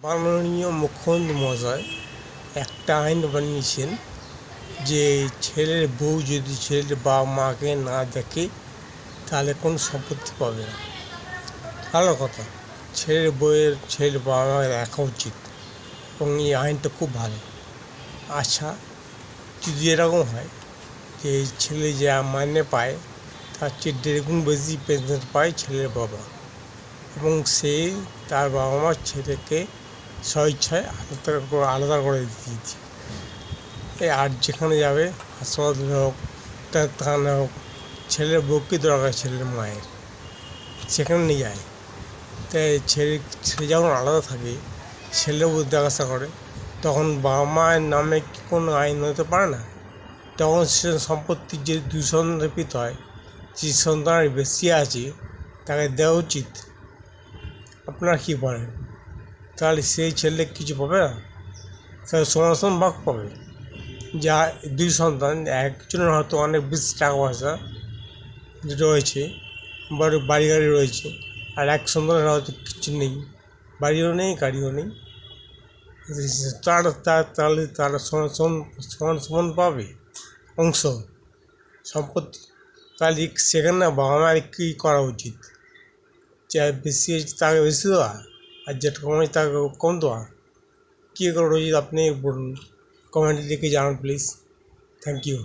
মাননীয় মুখ্যমন্ত্রী মহাশয় একটা আইন বানিয়েছেন যে ছেলের বউ যদি ছেলের বাবা মাকে না দেখে তাহলে কোনো সম্পত্তি পাবে না। ভালো কথা, ছেলের বাবা মাকে দেখা উচিত এবং এই আইনটা খুব ভালো। আচ্ছা, যদি এরকম হয় যে ছেলে যা মাইনে পায় তার চেয়ে 1.5 গুণ বেশি পেনশন পায় ছেলের বাবা, এবং সে তার বাবা মা ছেলেকে স্বইচ্ছায় আলাদা করে দিয়েছে। আর যেখানে যাবে, হাসপাতালে হোক, ডাক্তারখানা হোক, ছেলের বউকে দরকার ছেলের মায়ের, সেখানে নিয়ে যায়। তাই ছেলে যখন আলাদা থাকে, ছেলে বউ দেখাশোনা করে, তখন বাবা মায়ের নামে কি কোনো আইন হতে পারে না? তখন সে সম্পত্তির যে 2 সন্তানের পিতা হয়, যে সন্তানের বেশি আছে তাকে দেওয়া উচিত। আপনারা কী বলেন? তাহলে সেই ছেলে কিছু পাবে না, তাহলে সমান সমান ভাগ পাবে। যা 2 সন্তান, একজনের হয়তো অনেক বেশি টাকা পয়সা রয়েছে, বাড়ি গাড়ি রয়েছে, আর এক সন্তানের হয়তো কিছু নেই, বাড়িও নেই গাড়িও নেই, তাহলে তারা সমান পাবে অংশ সম্পত্তি। তাহলে সেখানে বাবা মায়ের কী করা উচিত? যা বেশি হয়েছে তাকে বেশি দেওয়া, আর যেটা কম হয়েছে তাকে কম দেওয়া। কী করা উচিত আপনি বলুন, কমেন্টে লিখে জানান প্লিজ। Thank you.